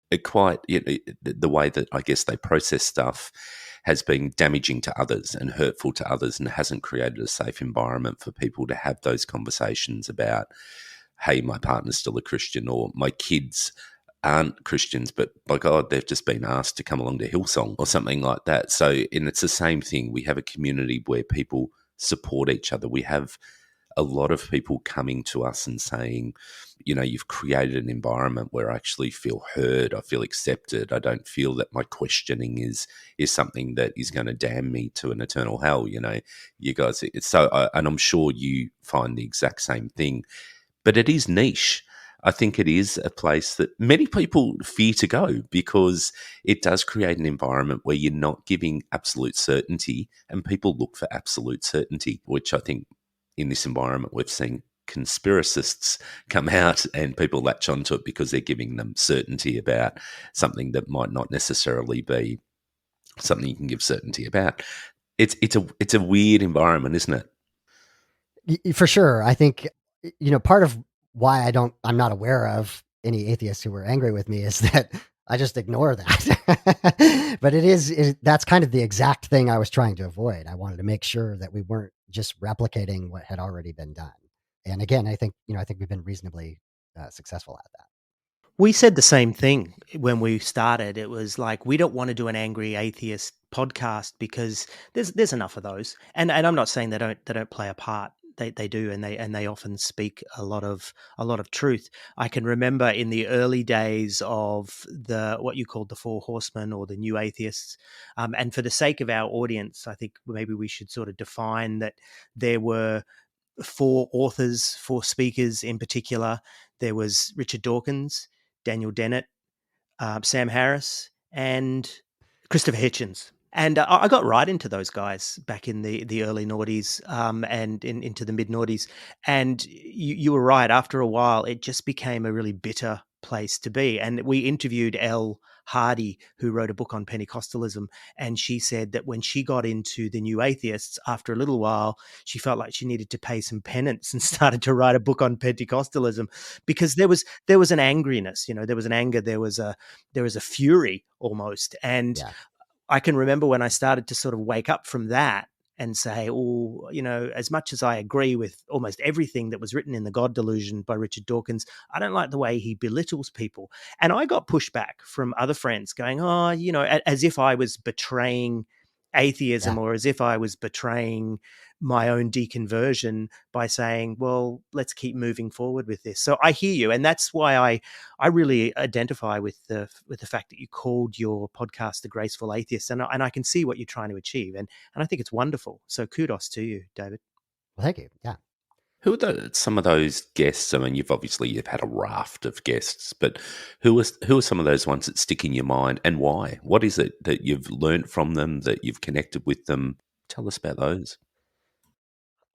it quite the way that I guess they process stuff has been damaging to others and hurtful to others, and hasn't created a safe environment for people to have those conversations about, hey, my partner's still a Christian, or my kids aren't Christians, but by God, they've just been asked to come along to Hillsong or something like that. So, and it's the same thing. We have a community where people support each other. We have a lot of people coming to us and saying, you've created an environment where I actually feel heard, I feel accepted, I don't feel that my questioning is something that is going to damn me to an eternal hell. You guys, and I'm sure you find the exact same thing, but it is niche. I think it is a place that many people fear to go because it does create an environment where you're not giving absolute certainty, and people look for absolute certainty, which I think in this environment we've seen conspiracists come out and people latch onto it because they're giving them certainty about something that might not necessarily be something you can give certainty about. It's a weird environment, isn't it? For sure. I think, part of why I'm not aware of any atheists who were angry with me is that I just ignore that. But that's kind of the exact thing I was trying to avoid. I wanted to make sure that we weren't just replicating what had already been done. And again, I think we've been reasonably successful at that. We said the same thing when we started. It was like, we don't want to do an angry atheist podcast because there's enough of those. And I'm not saying they don't play a part. They do, and they often speak a lot of truth. I can remember in the early days of the what you called the Four Horsemen or the New Atheists, and for the sake of our audience, I think maybe we should sort of define that there were four authors, four speakers in particular. There was Richard Dawkins, Daniel Dennett, Sam Harris, and Christopher Hitchens. And I got right into those guys back in the early noughties, and into the mid noughties. And you were right. After a while, it just became a really bitter place to be. And we interviewed Elle Hardy, who wrote a book on Pentecostalism, and she said that when she got into the New Atheists, after a little while, she felt like she needed to pay some penance and started to write a book on Pentecostalism, because there was an angriness, there was an anger, there was a fury almost. And Yeah. I can remember when I started to sort of wake up from that and say, oh, as much as I agree with almost everything that was written in The God Delusion by Richard Dawkins, I don't like the way he belittles people. And I got pushback from other friends going, oh, as if I was betraying Yeah. atheism, or as if I was betraying my own deconversion by saying, well, let's keep moving forward with this. So I hear you. And that's why I really identify with the fact that you called your podcast The Graceful Atheist, and I can see what you're trying to achieve, and I think it's wonderful. So kudos to you, David. Well, thank you. Yeah. Who are some of those guests? I mean, you've had a raft of guests, but who are some of those ones that stick in your mind, and why? What is it that you've learned from them, that you've connected with them? Tell us about those.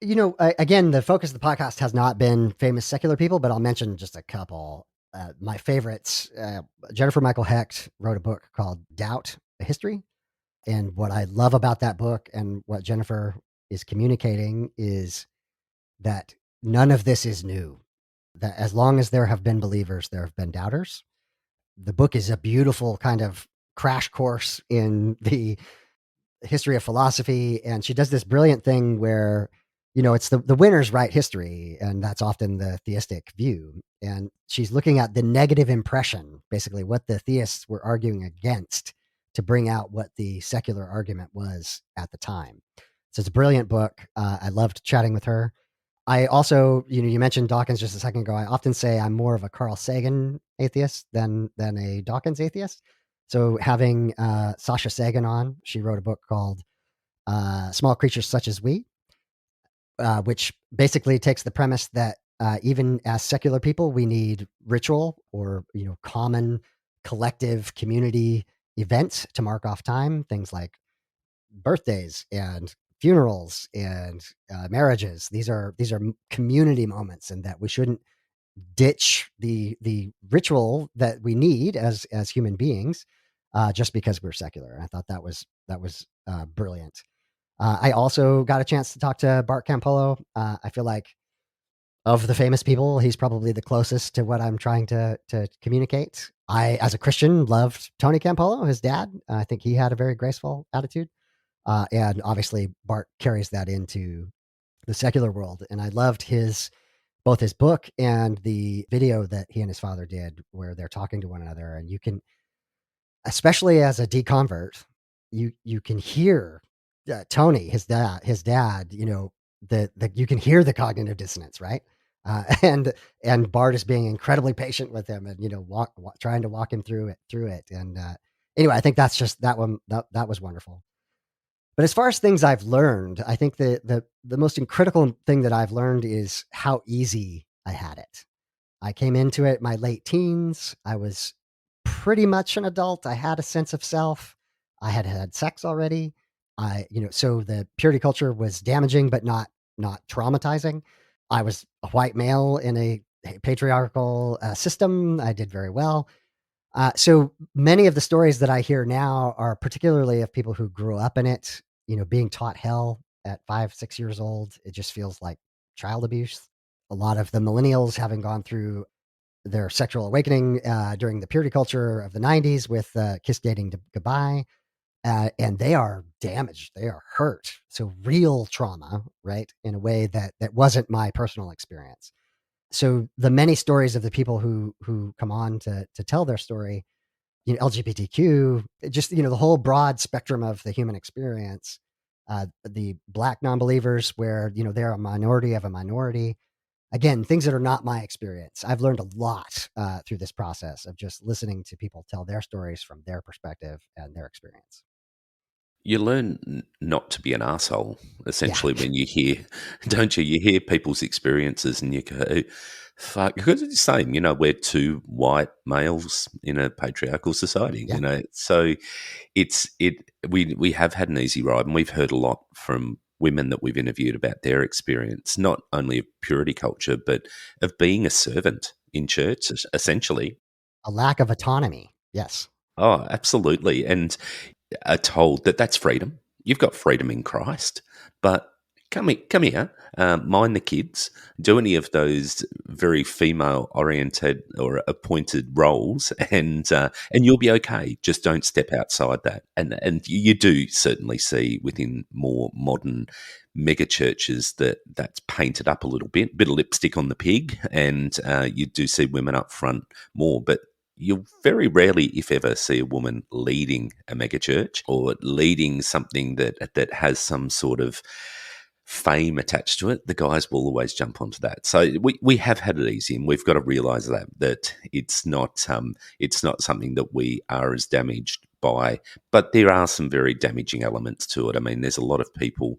Again, the focus of the podcast has not been famous secular people, but I'll mention just a couple. My favorites, Jennifer Michael Hecht wrote a book called Doubt, a History. And what I love about that book and what Jennifer is communicating is that none of this is new. That as long as there have been believers, there have been doubters. The book is a beautiful kind of crash course in the history of philosophy. And she does this brilliant thing where, it's the winners write history. And that's often the theistic view. And she's looking at the negative impression, basically what the theists were arguing against, to bring out what the secular argument was at the time. So it's a brilliant book. I loved chatting with her. I also, you mentioned Dawkins just a second ago. I often say I'm more of a Carl Sagan atheist than a Dawkins atheist. So having Sasha Sagan on, she wrote a book called Small Creatures Such as We, which basically takes the premise that even as secular people, we need ritual or common collective community events to mark off time. Things like birthdays and funerals and marriages. These are community moments, and that we shouldn't ditch the ritual that we need as human beings just because we're secular. And I thought that was brilliant. I also got a chance to talk to Bart Campolo. I feel like of the famous people, he's probably the closest to what I'm trying to communicate. I, as a Christian, loved Tony Campolo, his dad. I think he had a very graceful attitude. And obviously, Bart carries that into the secular world. And I loved both his book and the video that he and his father did where they're talking to one another. And you can, especially as a deconvert, you can hear Tony, his dad, that you can hear the cognitive dissonance, right? And Bart is being incredibly patient with him, and trying to walk him through it. And anyway, I think that's just that one that was wonderful. But as far as things I've learned, I think the most critical thing that I've learned is how easy I had it. I came into it my late teens. I was pretty much an adult. I had a sense of self. I had had sex already. So the purity culture was damaging, but not traumatizing. I was a white male in a patriarchal system. I did very well. So many of the stories that I hear now are particularly of people who grew up in it, being taught hell at 5, 6 years old. It just feels like child abuse. A lot of the millennials having gone through their sexual awakening during the purity culture of the 90s with Kiss Dating Goodbye. And they are damaged. They are hurt. So real trauma, right? In a way that wasn't my personal experience. So the many stories of the people who come on to tell their story, LGBTQ, just the whole broad spectrum of the human experience. The Black non-believers, where they're a minority of a minority. Again, things that are not my experience. I've learned a lot through this process of just listening to people tell their stories from their perspective and their experience. You learn not to be an asshole, Yeah, essentially, when you hear, don't you? You hear people's experiences and you go, fuck, because it's the same, we're two white males in a patriarchal society, yeah. So we have had an easy ride, and we've heard a lot from women that we've interviewed about their experience, not only of purity culture, but of being a servant in church, essentially. A lack of autonomy. Yes. Oh, absolutely. And are told that that's freedom. You've got freedom in Christ, but come here, mind the kids, do any of those very female-oriented or appointed roles, and you'll be okay. Just don't step outside that. And you do certainly see within more modern mega churches that's painted up a little bit of lipstick on the pig, and you do see women up front more, but you'll very rarely, if ever, see a woman leading a megachurch or leading something that has some sort of fame attached to it. The guys will always jump onto that. So we have had it easy, and we've got to realise that it's not something that we are as damaged by. But there are some very damaging elements to it. I mean, there's a lot of people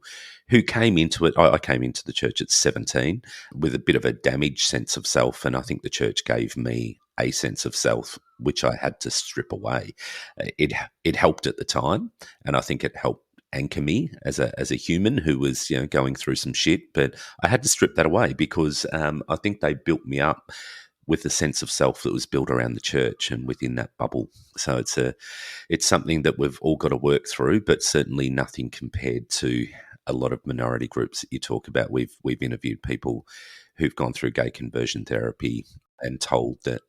who came into it. I came into the church at 17 with a bit of a damaged sense of self, and I think the church gave me a sense of self which I had to strip away. It helped at the time, and I think it helped anchor me as a human who was going through some shit. But I had to strip that away because I think they built me up with a sense of self that was built around the church and within that bubble. So it's something that we've all got to work through, but certainly nothing compared to a lot of minority groups that you talk about. We've interviewed people who've gone through gay conversion therapy and told that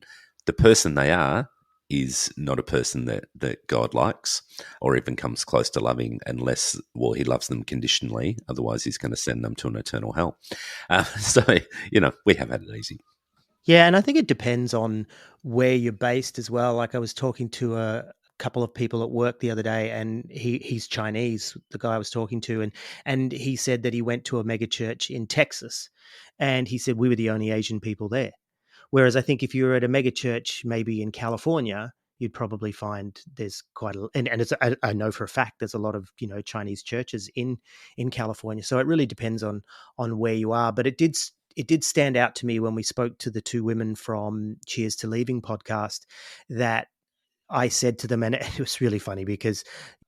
the person they are is not a person that God likes or even comes close to loving, unless, well, he loves them conditionally. Otherwise, he's going to send them to an eternal hell. So, we have had it easy. Yeah, and I think it depends on where you're based as well. Like I was talking to couple of people at work the other day, and he's Chinese, the guy I was talking to, and he said that he went to a mega church in Texas, and he said we were the only Asian people there. Whereas I think if you were at a mega church, maybe in California, you'd probably find there's quite a, and it's, I know for a fact there's a lot of, you know, Chinese churches in California. So it really depends on where you are. But it did stand out to me when we spoke to the two women from Cheers to Leaving podcast that I said to them, and it was really funny because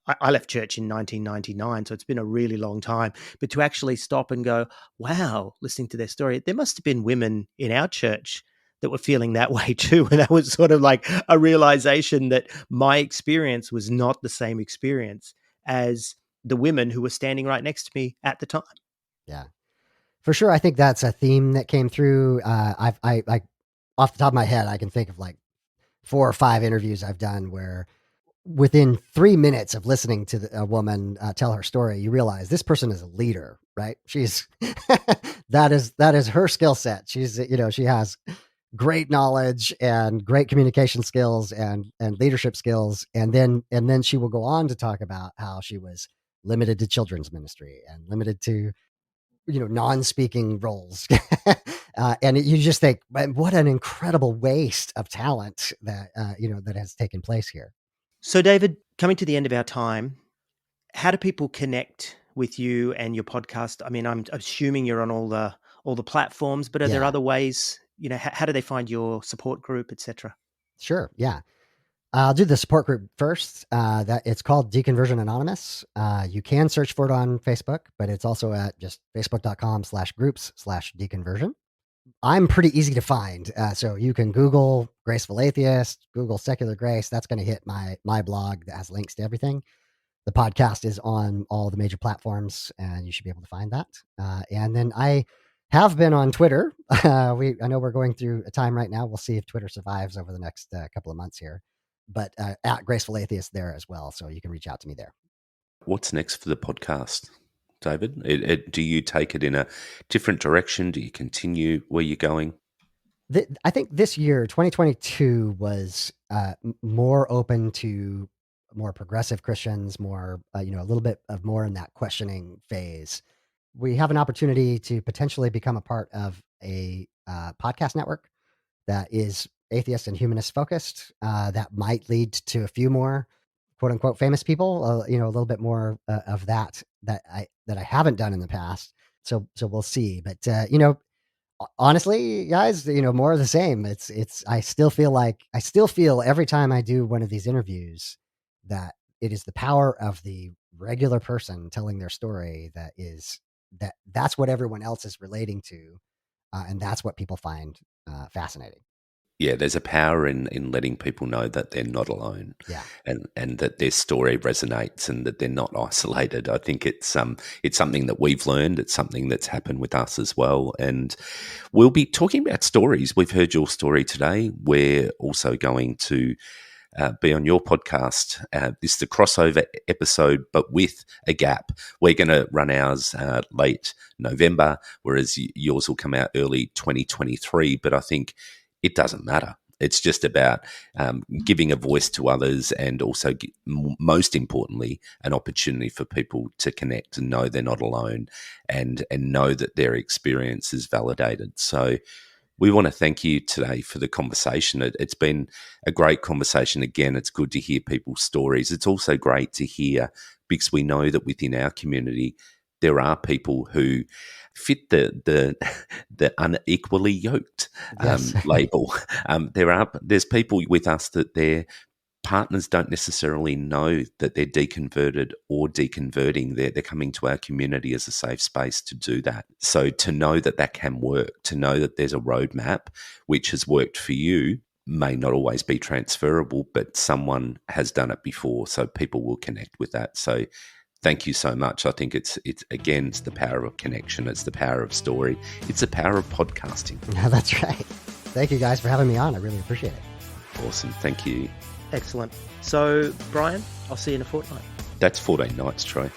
I left church in 1999, so it's been a really long time. But to actually stop and go, wow, listening to their story, there must have been women in our church that were feeling that way too. And that was sort of like a realization that my experience was not the same experience as the women who were standing right next to me at the time. Yeah, for sure. I think that's a theme that came through. I off the top of my head, I can think of like 4 or 5 interviews I've done where within 3 minutes of listening to a woman tell her story, you realize this person is a leader, right? She's that is her skill set. She's, you know, she has great knowledge and great communication skills and leadership skills, and then she will go on to talk about how she was limited to children's ministry and limited to, you know, non-speaking roles. And you just think, what an incredible waste of talent that you know, that has taken place here. So, David, coming to the end of our time, how do people connect with you and your podcast? I mean, I'm assuming you're on all the platforms, but are there Yeah, other ways? You know, how do they find your support group, etc.? sure. Yeah. I'll do the support group first. That it's called Deconversion Anonymous. You can search for it on Facebook, but it's also at just facebook.com/groups/deconversion. I'm pretty easy to find. So you can Google Graceful Atheist, Google Secular Grace. That's going to hit my blog that has links to everything. The podcast is on all the major platforms, and you should be able to find that. And then I have been on Twitter. I know we're going through a time right now. We'll see if Twitter survives over the next couple of months here. But at Graceful Atheist there as well, so you can reach out to me there. What's next for the podcast, David? Do you take it in a different direction? Do you continue where you're going? I think this year, 2022, was more open to more progressive Christians, more, you know, a little bit of more in that questioning phase. We have an opportunity to potentially become a part of a podcast network that is atheist and humanist focused. That might lead to a few more quote unquote famous people. You know, a little bit more of that I haven't done in the past. So we'll see. But you know, honestly, guys, you know, more of the same. I still feel every time I do one of these interviews that it is the power of the regular person telling their story that's what everyone else is relating to, and that's what people find fascinating. Yeah, there's a power in letting people know that they're not alone, Yeah, and that their story resonates and that they're not isolated. I think it's something that we've learned. It's something that's happened with us as well. And we'll be talking about stories. We've heard your story today. We're also going to be on your podcast. This is the crossover episode, but with a gap. We're going to run ours late November, whereas yours will come out early 2023. But I think it doesn't matter. It's just about giving a voice to others, and also, most importantly, an opportunity for people to connect and know they're not alone, and know that their experience is validated. So we want to thank you today for the conversation. It's been a great conversation. Again, it's good to hear people's stories. It's also great to hear, because we know that within our community, there are people who fit the unequally yoked yes, label. There's people with us that their partners don't necessarily know that they're deconverted or deconverting. They're coming to our community as a safe space to do that. So to know that that can work, to know that there's a roadmap which has worked for you, may not always be transferable, but someone has done it before, so people will connect with that. So thank you so much. I think it's the power of connection. It's the power of story. It's the power of podcasting. yeah, that's right. Thank you guys for having me on. I really appreciate it. Awesome. Thank you. Excellent. So, Brian, I'll see you in a fortnight. That's 14 nights, Troy.